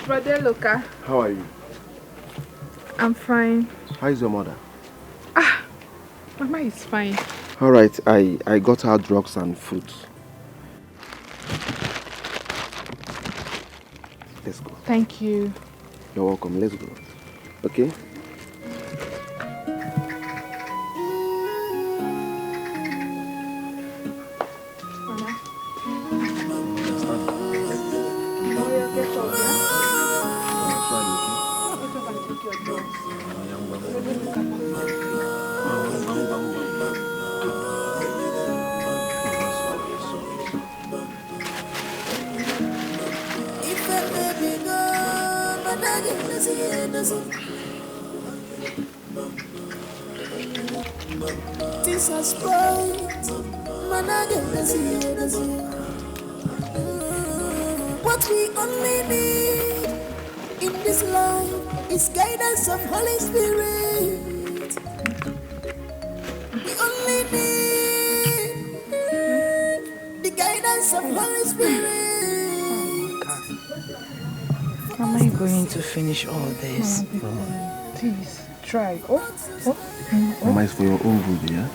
Brother Luca. How are you? I'm fine. How is your mother? Mama is fine. Alright, I got her drugs and fruits. Let's go. Thank you. You're welcome. Let's go. Okay? What we only need in this life is guidance of Holy Spirit. We only need the guidance of Holy Spirit. How am I going to finish all this? Mama. Please, try. Mama, it's for your own good, yeah?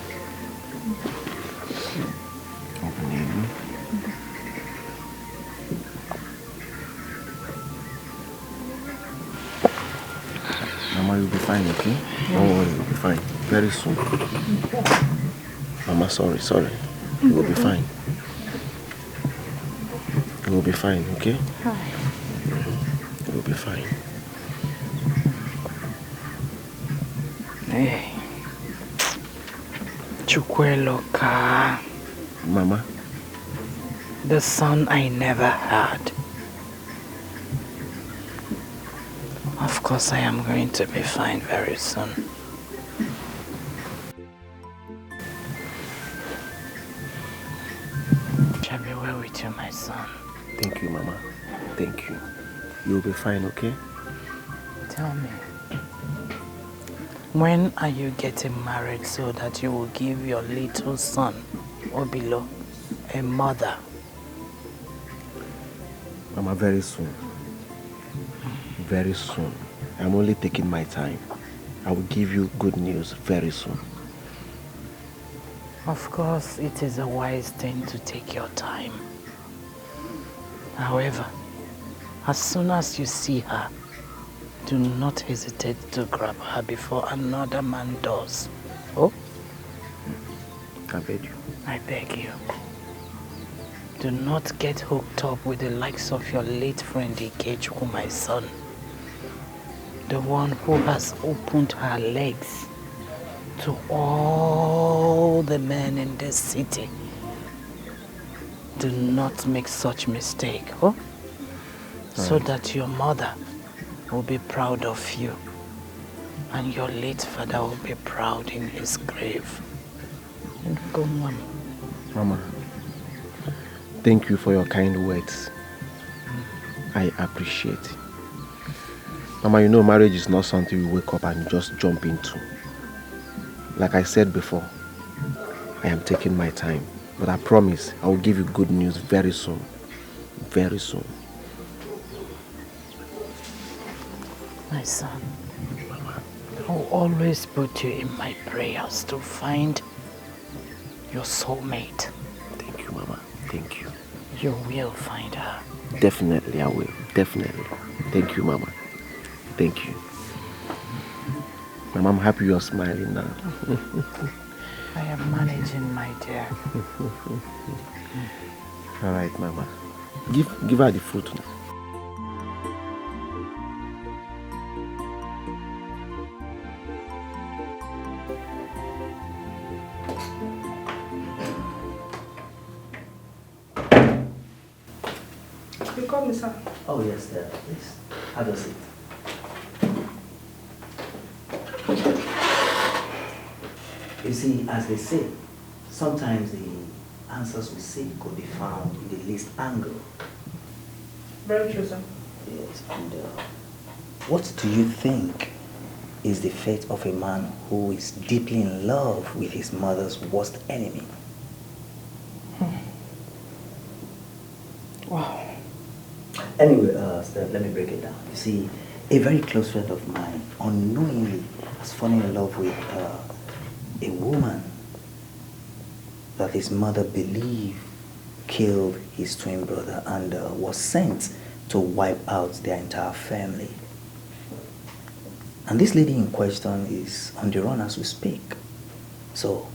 Open it. Mama, you'll be fine, okay? Don't worry, you'll be fine. Very soon. Mama, sorry. You will be fine. You will be fine, okay? You will be fine. Hey. Chukweloka. Mama? The son I never had. Of course I am going to be fine very soon. Shall be well with you, my son. Thank you, Mama. Thank you. You'll be fine, okay? Tell me, when are you getting married so that you will give your little son, Obilo, a mother? Mama, very soon. Very soon. I'm only taking my time. I will give you good news very soon. Of course, it is a wise thing to take your time. However, as soon as you see her, do not hesitate to grab her before another man does. Oh? I beg you. I beg you. Do not get hooked up with the likes of your late friend Ikechu, my son. The one who has opened her legs to all the men in this city. Do not make such mistake, oh? So that your mother will be proud of you and your late father will be proud in his grave. And go on. Mama, thank you for your kind words. I appreciate it. Mama, you know marriage is not something you wake up and just jump into. Like I said before, I am taking my time. But I promise I will give you good news very soon. Very soon. My son, I will always put you in my prayers to find your soulmate. Thank you, Mama. Thank you. You will find her. Definitely I will. Definitely. Thank you, Mama. Thank you. Mama, I'm happy you're smiling now. I am managing, my dear. All right, Mama. Give her the fruit now. You call me, sir? Oh, yes, there. Please. Have a seat. You see, as they say, sometimes the answers we seek could be found in the least angle. Very true, sir. Yes, and what do you think is the fate of a man who is deeply in love with his mother's worst enemy? Wow. Anyway, Steph, let me break it down. You see, a very close friend of mine unknowingly has fallen in love with a woman that his mother believed killed his twin brother and was sent to wipe out their entire family. And this lady in question is on the run as we speak. So,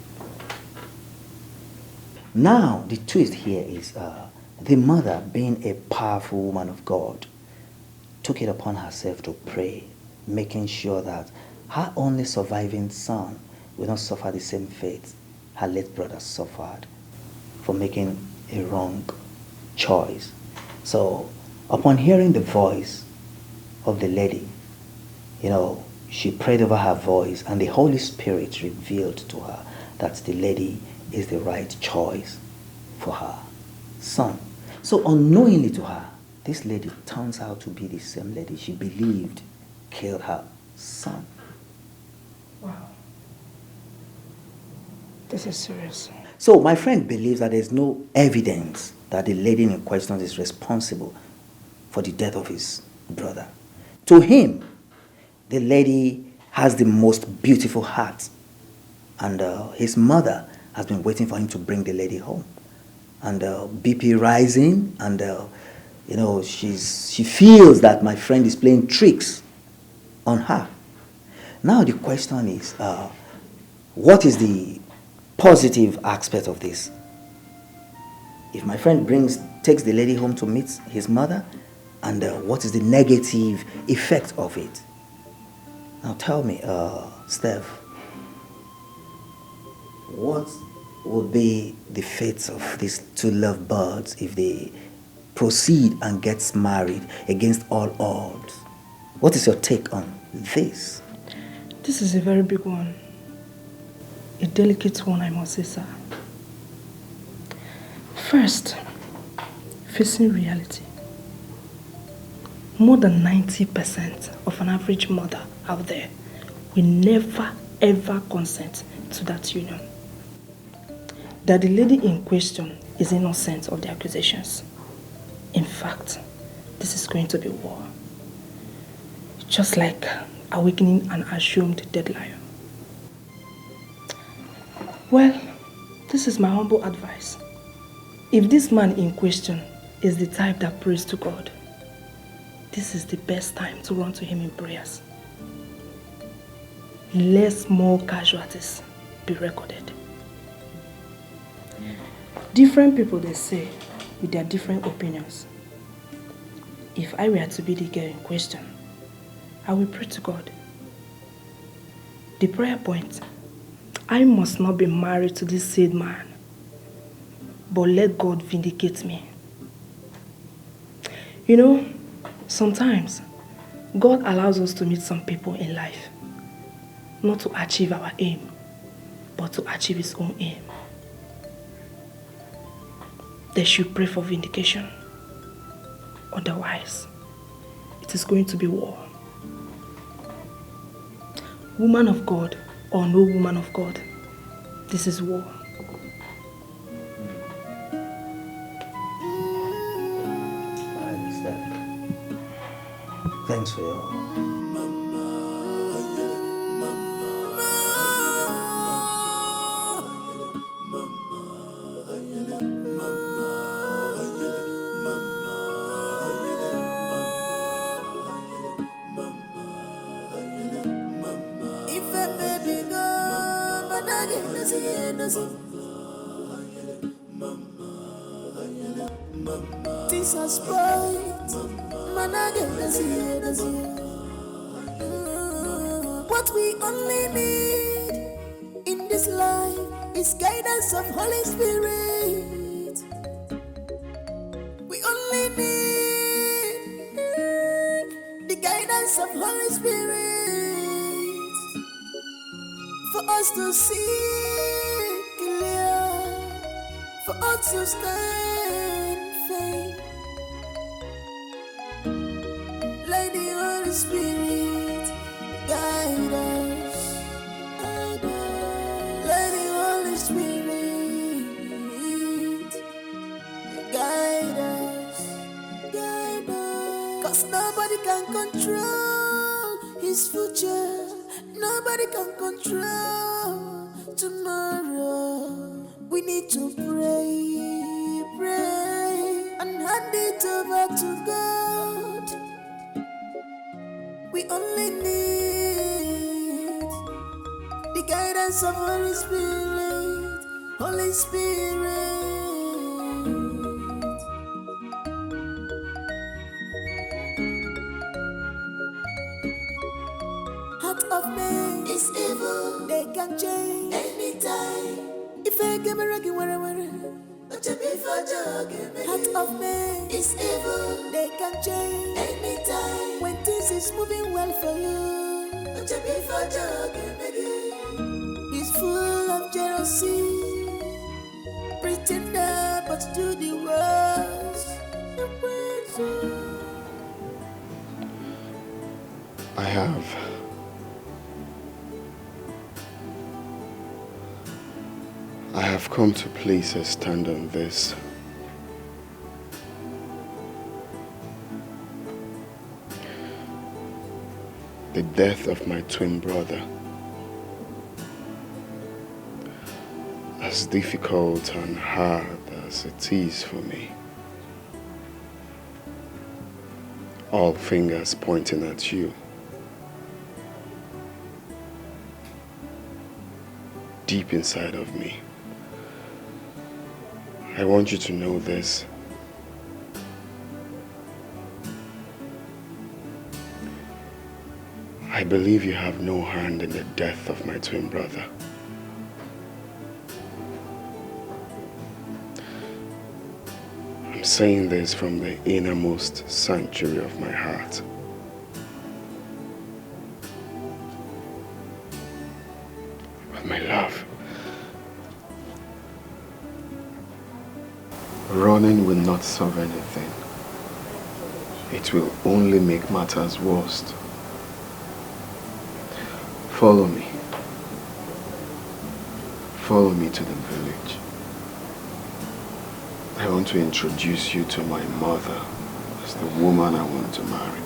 now the twist here is the mother, being a powerful woman of God, took it upon herself to pray, making sure that her only surviving son will not suffer the same fate her late brother suffered for making a wrong choice. So, upon hearing the voice of the lady, she prayed over her voice, and the Holy Spirit revealed to her that the lady is the right choice for her son. So unknowingly to her, this lady turns out to be the same lady she believed killed her son. Wow. This is serious. So my friend believes that there's no evidence that the lady in question is responsible for the death of his brother. To him, the lady has the most beautiful heart, and his mother has been waiting for him to bring the lady home. And BP rising, and she feels that my friend is playing tricks on her. Now the question is, what is the positive aspect of this? If my friend takes the lady home to meet his mother, and what is the negative effect of it? Now tell me, Steph, what will be the fate of these two lovebirds if they proceed and get married against all odds? What is your take on this? This is a very big one. A delicate one, I must say, sir. First, facing reality. More than 90% of an average mother out there will never ever consent to that union. That the lady in question is innocent of the accusations. In fact, this is going to be war. Just like awakening an assumed dead lion. Well, this is my humble advice. If this man in question is the type that prays to God, this is the best time to run to him in prayers. Less more casualties be recorded. Different people, they say, with their different opinions. If I were to be the girl in question, I will pray to God. The prayer point: I must not be married to this said man, but let God vindicate me. Sometimes God allows us to meet some people in life, not to achieve our aim, but to achieve his own aim. They should pray for vindication. Otherwise, it is going to be war. Woman of God or no woman of God, this is war. Thanks for your... If a baby go, but I didn't see it. This is bright, man, I didn't see it. What we only need in this life is guidance of Holy Spirit. We only need the guidance of Holy Spirit for us to see clear, for us to stand faith. Let the Holy Spirit guide us. Let the Holy Spirit guide us. Guide us. Nobody can control his future. Nobody can control tomorrow. We need to pray, pray, and hand it over to God. We only need the guidance of Holy Spirit, Holy Spirit. Heart of man is evil. They can change anytime. If I give a reggae, heart of man is evil. They can change anytime. When things is moving well for you, it's full of jealousy. Pretender, but do the worst. I have come to place a stand on this. The death of my twin brother, as difficult and hard as it is for me, all fingers pointing at you. Deep inside of me, I want you to know this. I believe you have no hand in the death of my twin brother. I'm saying this from the innermost sanctuary of my heart. But my love, running will not solve anything. It will only make matters worse. Follow me. Follow me to the village. I want to introduce you to my mother as the woman I want to marry.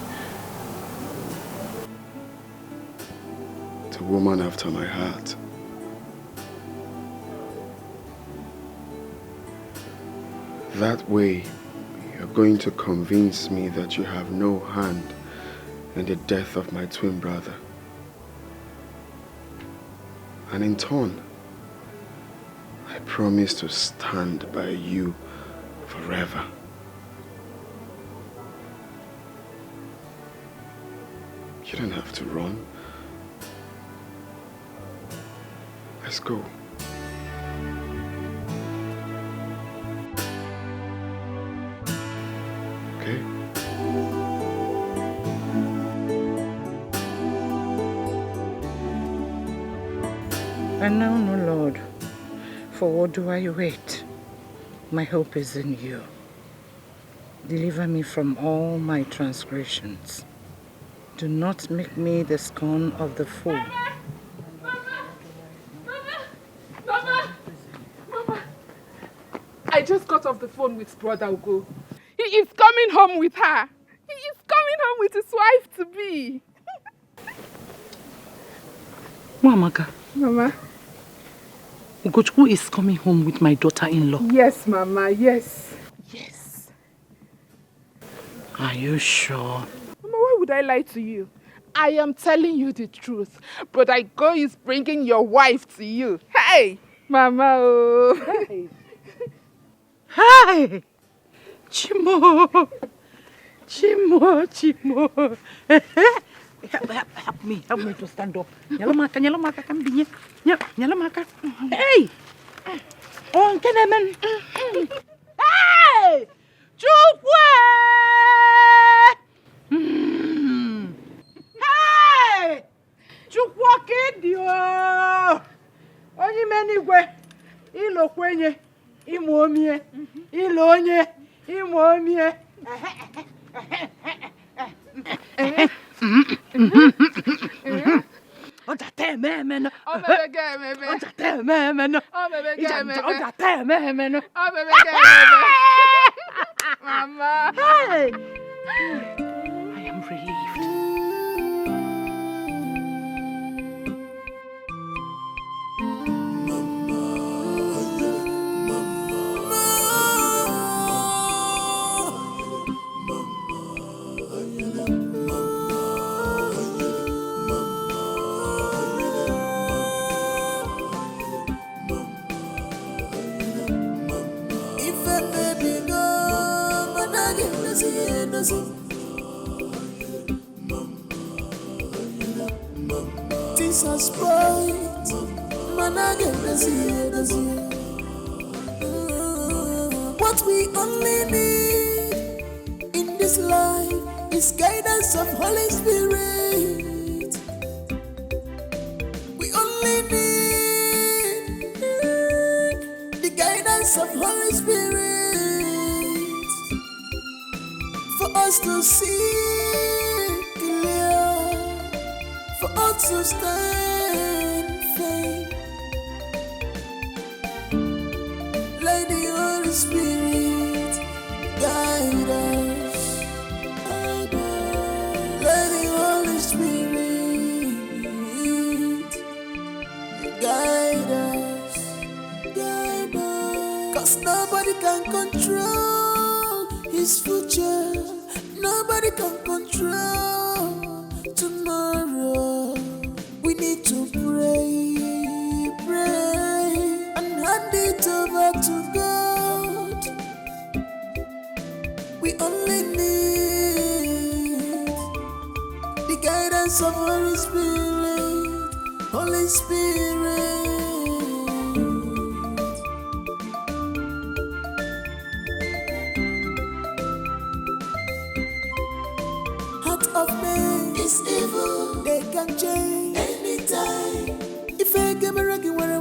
The woman after my heart. That way, you're going to convince me that you have no hand in the death of my twin brother. And in turn, I promise to stand by you forever. You don't have to run. Let's go. Okay? And now, no Lord, for what do I wait? My hope is in you. Deliver me from all my transgressions. Do not make me the scorn of the fool. Mama! I just got off the phone with Brother Ugo. He is coming home with her. He is coming home with his wife-to-be. Mamaka. Mama? Ugochukwu is coming home with my daughter-in-law. Yes, Mama, yes. Yes. Are you sure? Mama, why would I lie to you? I am telling you the truth. Brother Ugo is bringing your wife to you. Hey! Mama, oh. Hey! Hi! Chimo! Chimo! Help me to stand up. Nyalamaka, come be here. Nyalamaka. Hey! On Keneman. Hey! Chupwe! Hey! Chupwa kedio! Onye menigwe. Ilo kwenye. Imomie. Ilo onye. Imomie. Mama. I am Things are spoiled, man, I get this year. What we only need in this life is guidance of Holy Spirit. We only need the guidance of Holy Spirit for us to see clear, for us to stand firm. Let the Holy Spirit guide us. Let the Holy Spirit guide us. Guide us. 'Cause nobody can control his future. Nobody can control tomorrow. We need to pray, and hand it over to God. We only need the guidance of Holy Spirit. Holy Spirit. Heart of man is evil. They can change anytime. If I give a raggy, where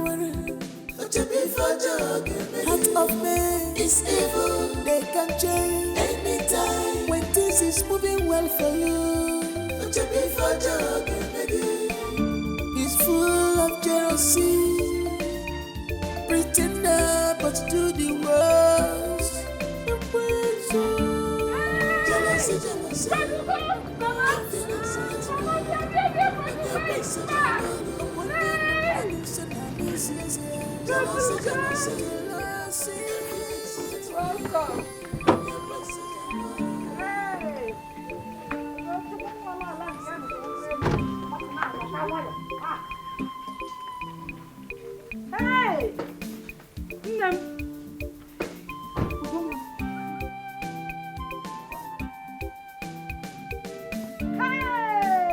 heart of man is evil. They can change anytime. When things is moving well for you, he's full of jealousy, pretender but do the worst. Jealousy, jealousy. Welcome. Hey! Hey!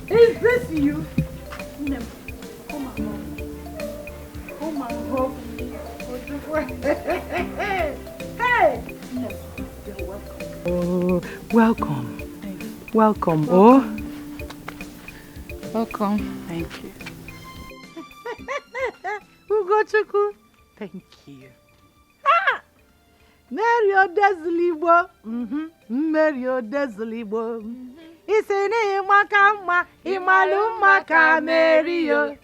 Is this you? Come on home. Come on home. Hey! You're welcome. Oh, welcome. Welcome. Oh. Welcome. Thank you. Ugochukwu. Thank you. Mary Odezligbo. Mary Odezligbo. Isini makama, imalu maka Mary yo.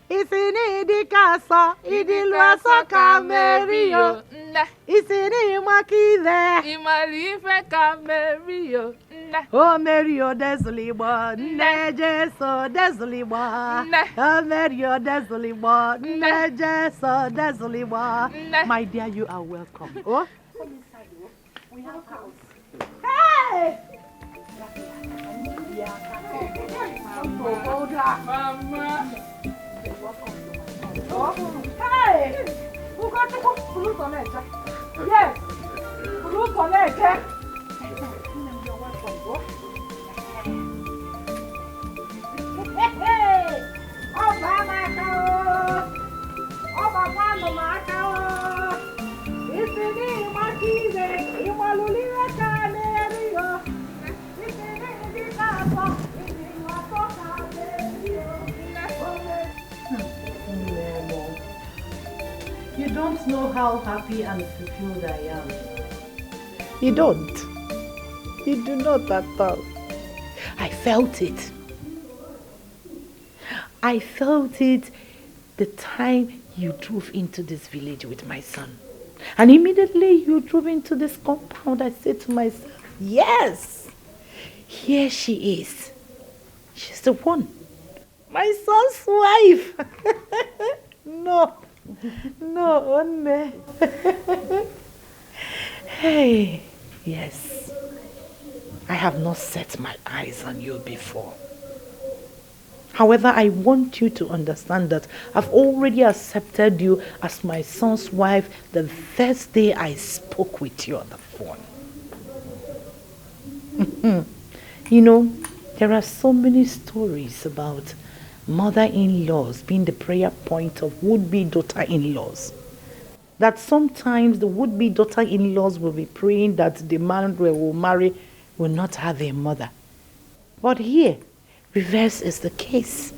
Isini dikasa, idilu aso ka Mary yo. Isini makile, Imalife ka Mary yo. oh Mary Odezligbo, nne Jesu Odezligbo. Oh Mary Odezligbo, nne Jesu Odezligbo. My dear, you are welcome. Oh. We have house. Hey! Mama. Hey! Who got to put fruit on it? Yes! Fruit on it. Hey! Oh, Mama! Oh, Mama! It's in my keys, in my Lulina Canario. It's in the castle, in my You don't know how happy and fulfilled I am. You don't. You do not at all. I felt it. I felt it the time you drove into this village with my son. And immediately you drove into this compound, I said to myself, yes, here she is. She's the one. My son's wife. No, Onme. Hey, yes. I have not set my eyes on you before. However, I want you to understand that I've already accepted you as my son's wife the first day I spoke with you on the phone. You know, there are so many stories about mother-in-laws being the prayer point of would-be daughter-in-laws. That sometimes the would-be daughter-in-laws will be praying that the man they will marry will not have a mother. But here, reverse is the case.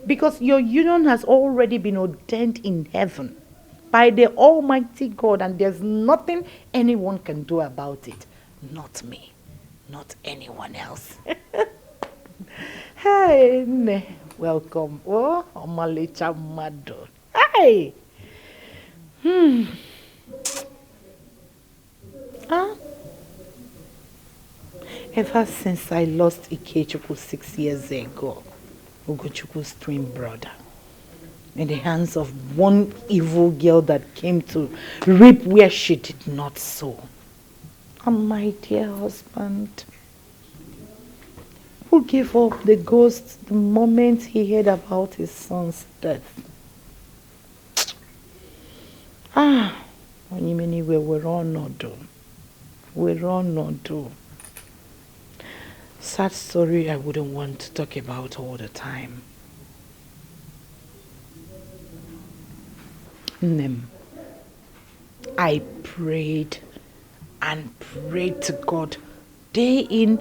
Because your union has already been ordained in heaven by the Almighty God, and there's nothing anyone can do about it. Not me, not anyone else. Hey, welcome. Oh, Omalicha Mado. Hey! Ever since I lost Ikechukwu 6 years ago, Ugochukwu's twin brother, in the hands of one evil girl that came to reap where she did not sow. And my dear husband, who gave up the ghost the moment he heard about his son's death. We're all not done. We're all not done. Sad story I wouldn't want to talk about all the time. Nem, I prayed and prayed to God day in,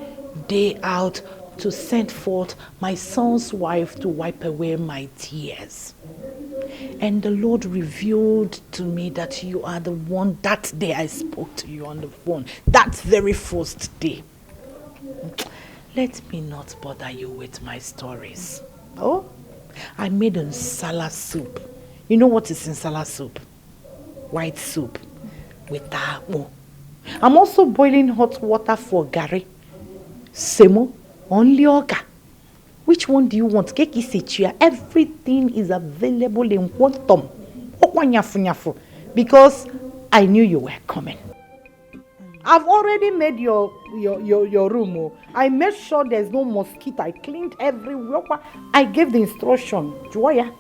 day out to send forth my son's wife to wipe away my tears. And the Lord revealed to me that you are the one that day I spoke to you on the phone. That very first day. Let me not bother you with my stories. Oh, I made nsala soup. You know what is nsala soup? White soup with akpu. I'm also boiling hot water for gari, semo, only oka. Which one do you want? Keki sechuya. Everything is available in quantum. Because I knew you were coming. I've already made your room. Oh. I made sure there's no mosquito. I cleaned everywhere. I gave the instruction. Joya.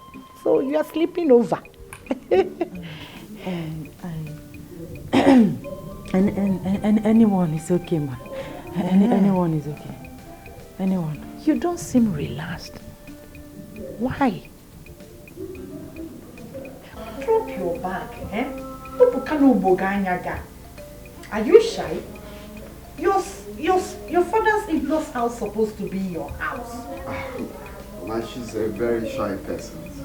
So you are sleeping over. And anyone is okay, man. Anyone is okay. Anyone. You don't seem relaxed. Why? Drop your bag, eh? Are you shy? Your father's in-law's house supposed to be your house. Man, she's a very shy person. So.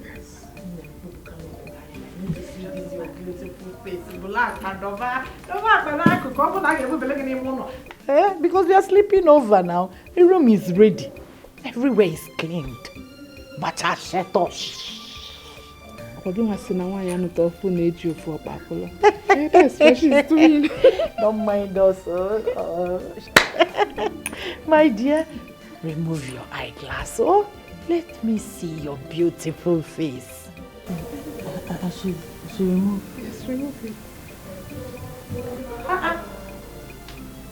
Yes. This your beautiful face. Because we are sleeping over now. The room is ready. Everywhere is cleaned. But I said, Don't mind us. My dear, remove your eyeglass. Oh, let me see your beautiful face. She removed. Yes, remove it.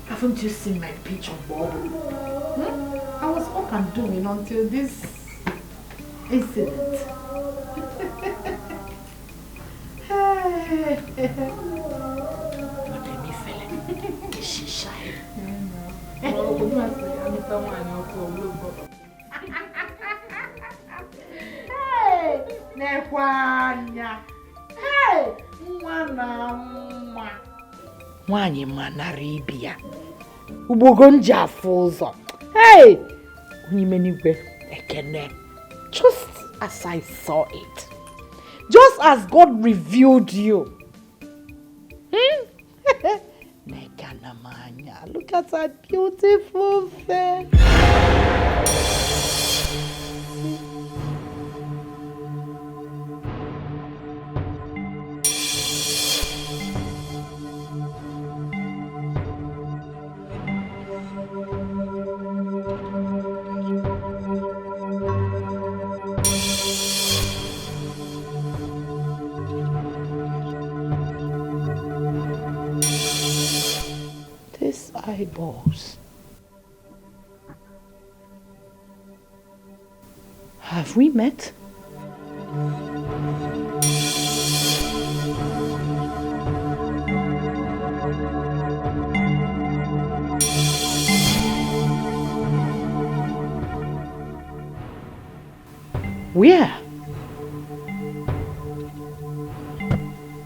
Haven't you seen my picture, Bob? I was up and doing until this incident. What made me feel it? Is she shy? Hey, Nekwanya. Hey, mwana. Nwanyi manaribia. Ubogonja fuzo. Hey, Unimenigbe ekene. Just as I saw it. Just as God revealed you. Look at her beautiful face. balls. Have we met? Where?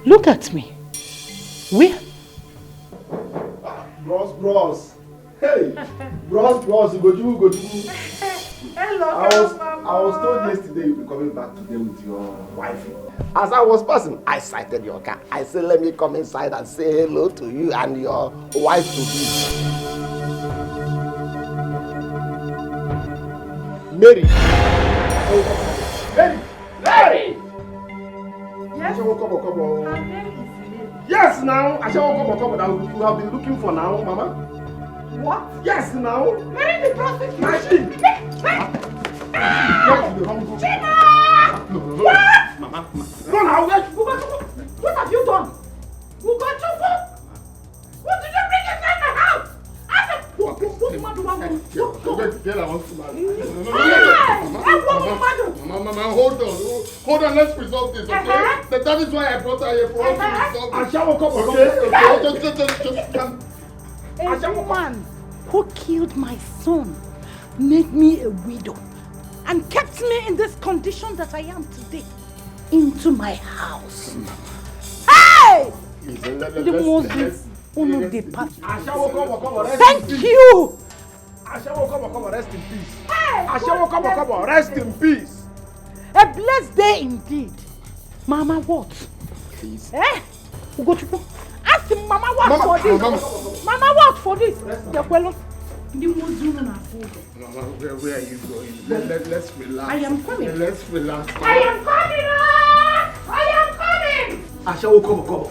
Look at me. Where? Bros. Hey! Bros, go do. Hello, I was told yesterday you'll be coming back today with your wife. As I was passing, I sighted your car. I said, let me come inside and say hello to you and your wife to be. Mary! Yes? Come on. Her name is Mary. Yes, now. I shall come. That you have been looking for now, Mama. What? Yes, now. Mary the prostitute. Machine. Chima! No. What? Mama. No, now. What have you done? Ugochukwu? What did you bring inside my house? What man do I want? Mama, hold on, let's resolve this, okay? That is why I brought her here for us to resolve this. A woman who killed my son made me a widow and kept me in this condition that I am today into my house. Hey! The Moses Uno depart. Thank you! Rest in peace. Rest in peace. A blessed day indeed. Mama, what? Please. Ugochukwu. Ask him, Mama, what for this? Mama, what for this? Mama, where are you going? Let's relax. I am coming. Let's relax. I am coming! I am coming! Come.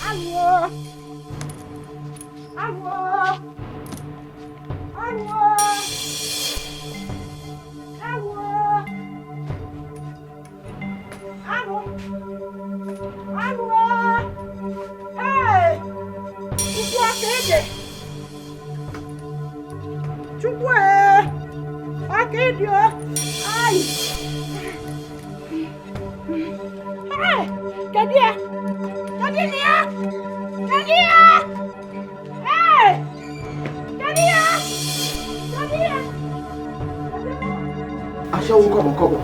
Allo! Hey! Chukwu Akedio! Ay! Hey! Kadia! Hey! Kadia! Come.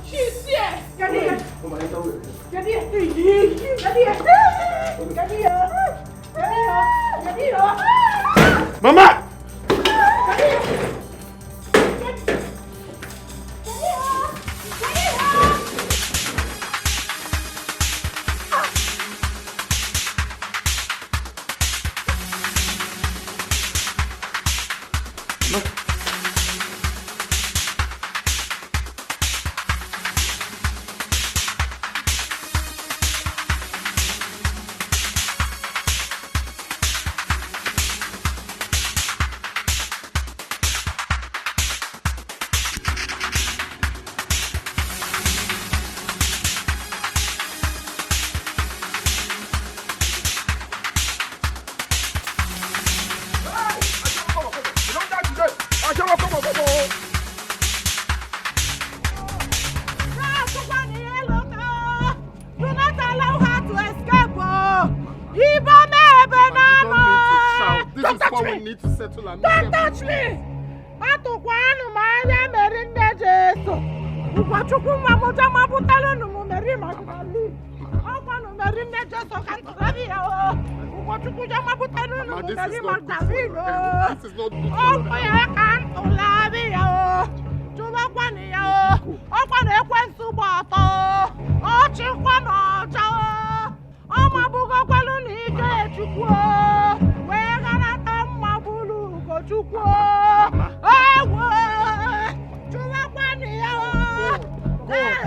She's here. Mama! Don't touch me! Atukwanu maya merinde Jesu. Ugochukwu mamuja mabutalo numu meri magdali. Akwanu merinde Jesu kanturabi ya o. Ugochukwu jama butalo numu meri magdali o. Oya kantulabi ya o. Tuba kwani ya o. Okwanu ekwensu boto. Ochikwa noja o. Omabugo kwelu ni ike chukwu o. Chukwu ewo chuwa kwani ya o.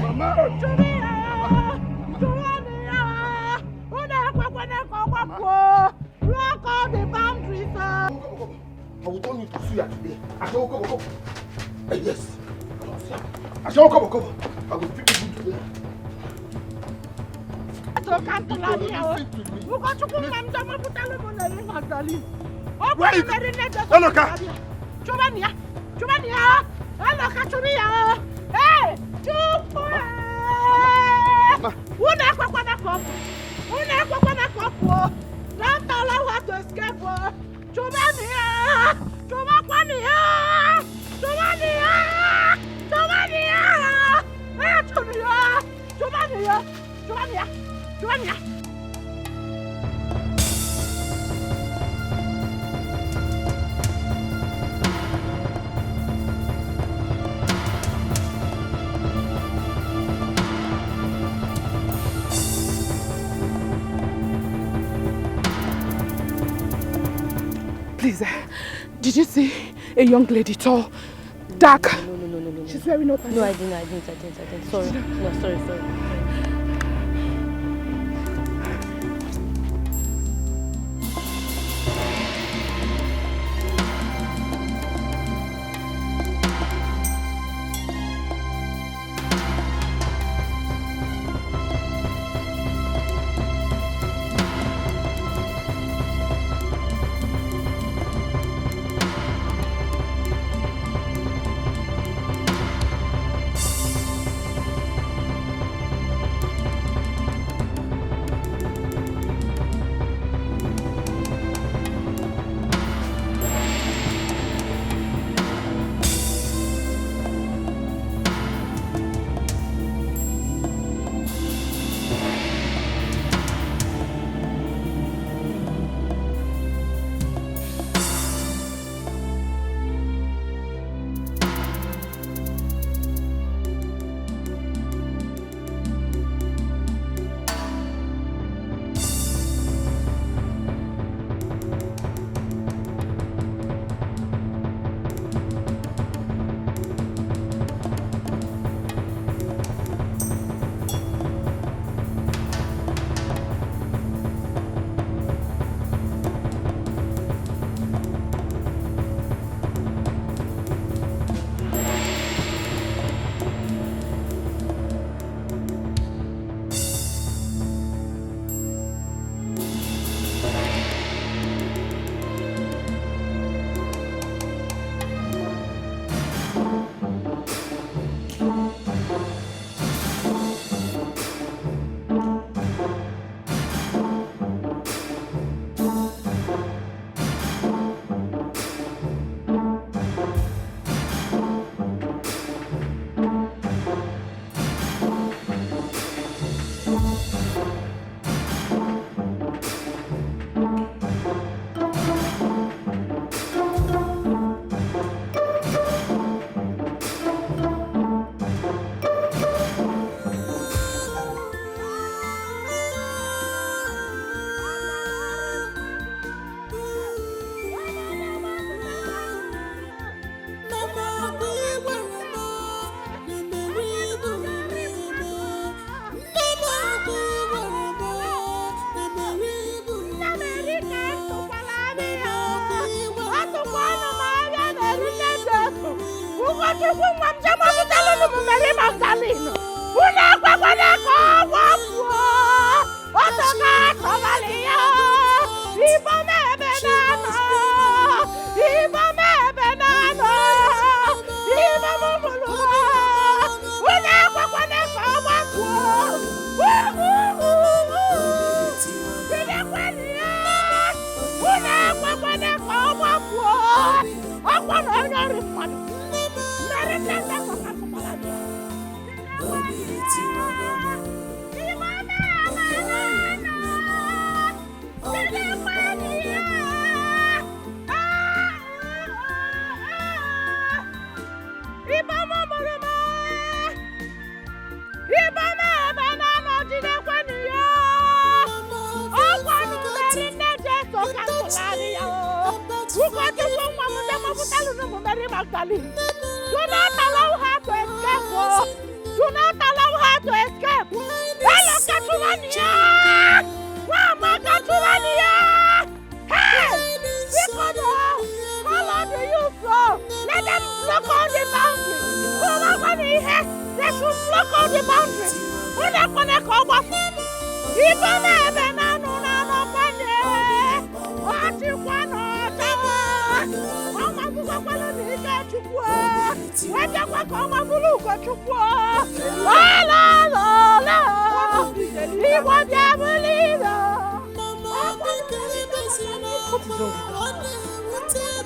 Mama, will turn you to suya today. I shall come. Yes. I shall come. I will fix you today. Where is don't allow her to escape. Please, did you see a young lady, tall, dark? No. She's wearing no pants. No, I didn't. Sorry. No, sorry.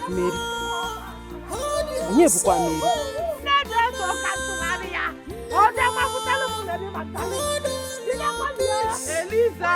Mary. Onye bụkwa Mary? Eliza.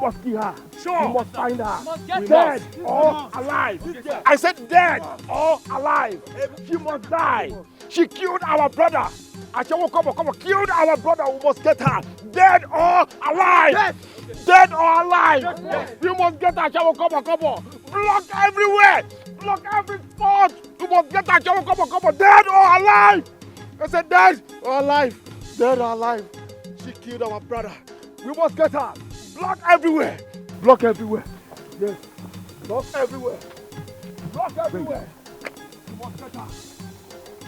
must kill her. Sure. We must find her. Get Dead us. or alive. I said dead or alive. She must die. She killed our brother. Achawo, come on, killed our brother. We must get her. Dead or alive. Dead or alive. We must get her. Achawo, come on. Block everywhere. Block every spot. We must get her. Achawo, come on. Dead or alive. I said dead or alive. Dead or alive. She killed our brother. We must get her. Block everywhere. Block everywhere. Yes. Block everywhere. Block everywhere. We must get her.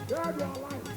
Dead or alive.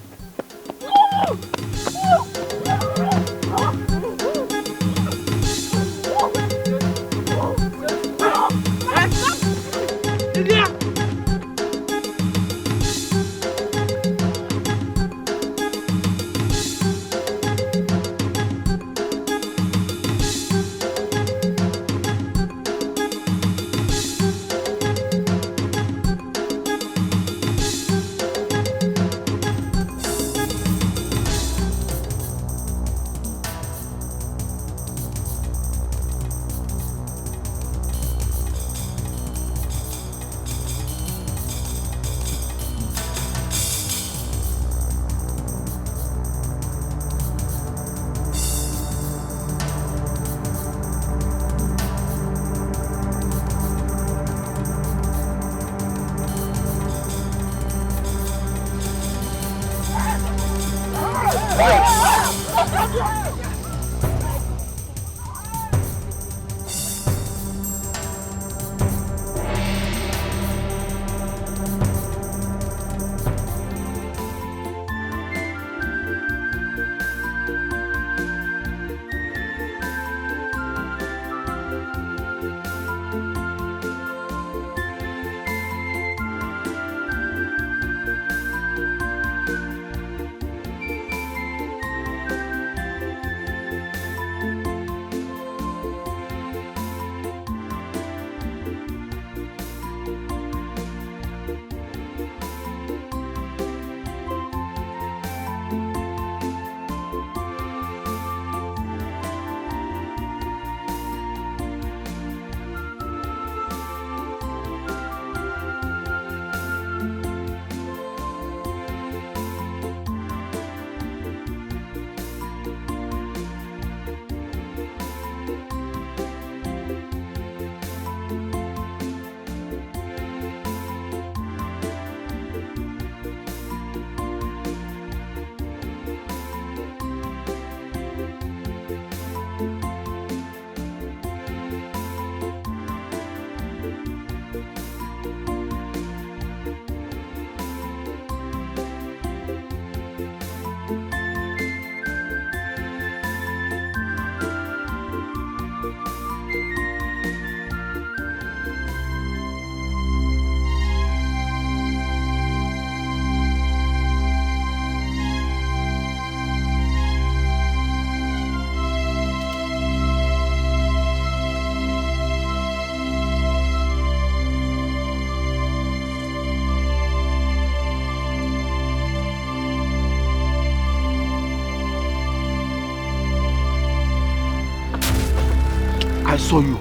I saw you.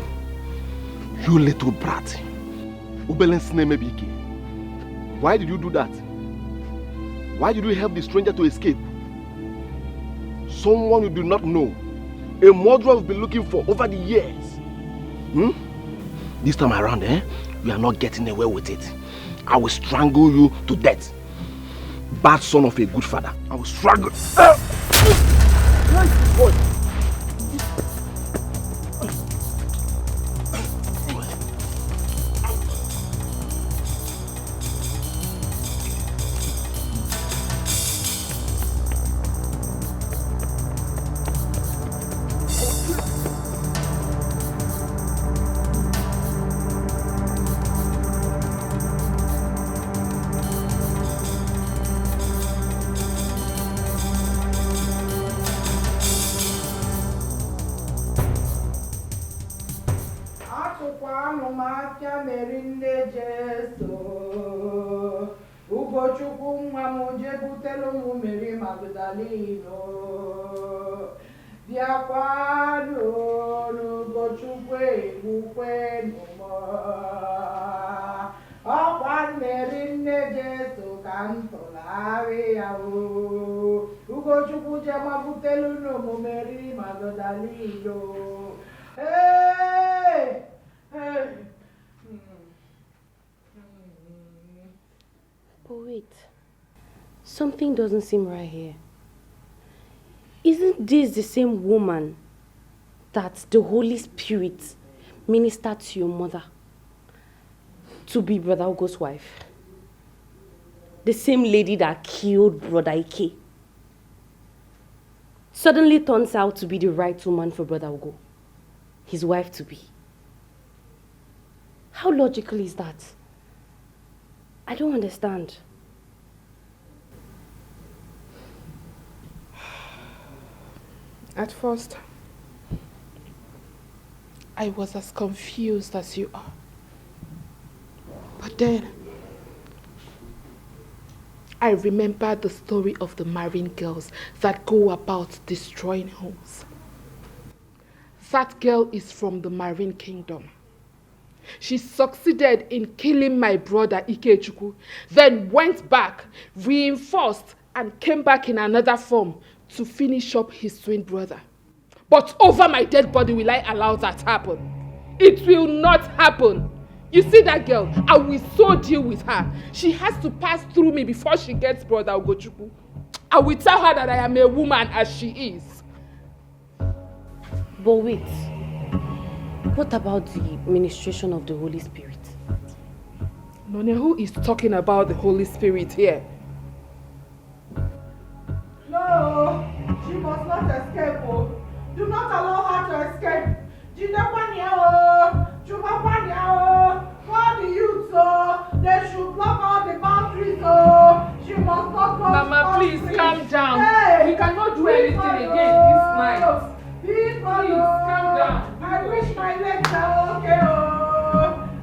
You little brat. Why did you do that? Why did you help the stranger to escape? Someone you do not know. A murderer you've been looking for over the years. This time around, you are not getting away with it. I will strangle you to death. Bad son of a good father. I will strangle. Boy. Hey! Hey! But wait, something doesn't seem right here. Isn't this the same woman that the Holy Spirit ministered to your mother to be Brother Ugo's wife? The same lady that killed Brother Ike suddenly turns out to be the right woman for Brother Ugo, his wife to be. How logical is that? I don't understand. At first, I was as confused as you are. But then, I remembered the story of the marine girls that go about destroying homes. That girl is from the marine kingdom. She succeeded in killing my brother Ikechukwu, then went back, reinforced, and came back in another form to finish up his twin brother. But over my dead body will I allow that happen? It will not happen. You see that girl? I will so deal with her. She has to pass through me before she gets brother Ugochukwu. I will tell her that I am a woman as she is. But wait, what about the ministration of the Holy Spirit? None, who is talking about the Holy Spirit here? No, she must not escape. Oh. Do not allow her to escape. Call the youth, they should block all the boundaries. She must not cross. Mama, please calm down. Hey, we cannot do anything again this night. Please calm down. I wish my legs are okay.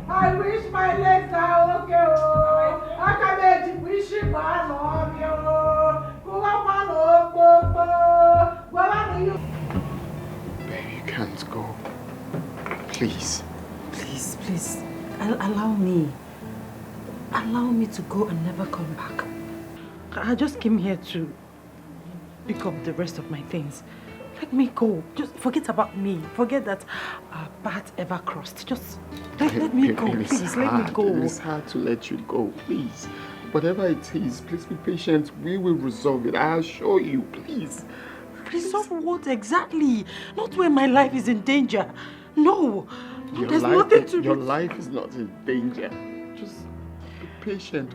I wish my legs are okay. I can make wish it on you. Baby, you can't go. Please. Please, please, allow me. Allow me to go and never come back. I just came here to pick up the rest of my things. Let me go. Just forget about me. Forget that our path ever crossed. Just let me go, please. Let me go. It's hard to let you go, please. Whatever it is, please be patient. We will resolve it. I assure you, please. Resolve what exactly? Not when my life is in danger. No. Your life is not in danger. Just be patient.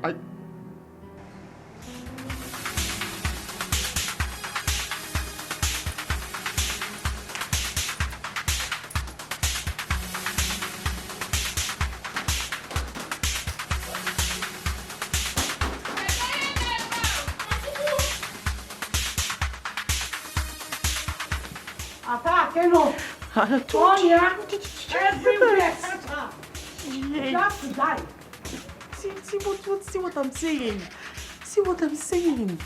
Everywhere. Just to die. See what I'm saying. See what I'm saying.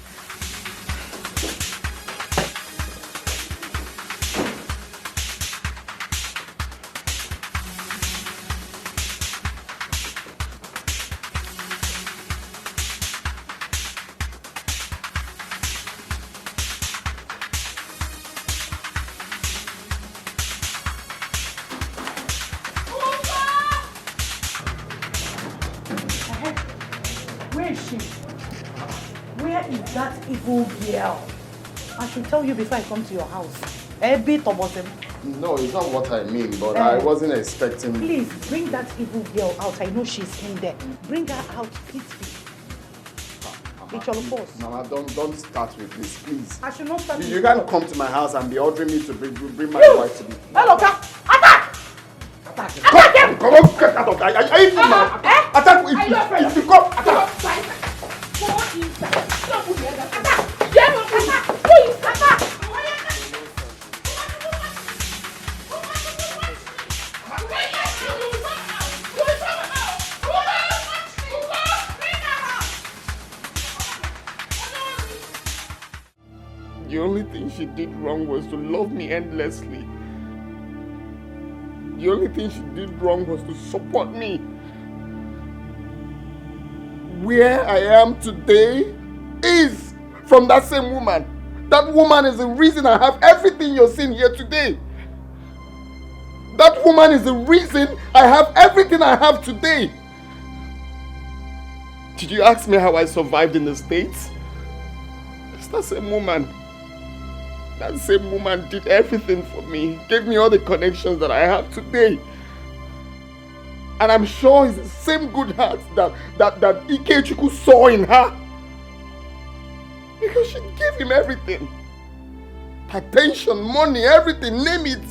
Girl, I should tell you before I come to your house. A bit about him. No, it's not what I mean, but I wasn't expecting... Please, bring that evil girl out. I know she's in there. Bring her out, please. It's your force. Mama, don't start with this, please. I should not start with You can't come to my house and be ordering me to bring my wife to me. Hello, attack! Attack him! Come on, get out of that. Are you even now? Attack! If you come, attack! The only thing she did wrong was to love me endlessly. The only thing she did wrong was to support me. Where I am today is from that same woman. That woman is the reason I have everything you're seeing here today. That woman is the reason I have everything I have today. Did you ask me how I survived in the States? It's that same woman. That same woman did everything for me. Gave me all the connections that I have today. And I'm sure it's the same good heart that Ikechukwu saw in her. Because she gave him everything. Attention, money, everything, name it.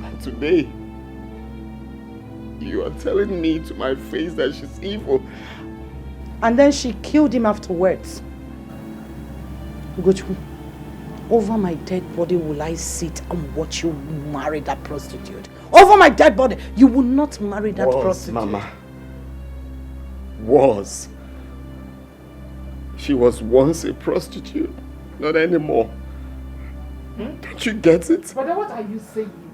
And today, you are telling me to my face that she's evil. And then she killed him afterwards. Ugochukwu, over my dead body will I sit and watch you marry that prostitute. Over my dead body, you will not marry that prostitute. Mama. Was. She was once a prostitute, not anymore. Don't you get it? Brother, what are you saying?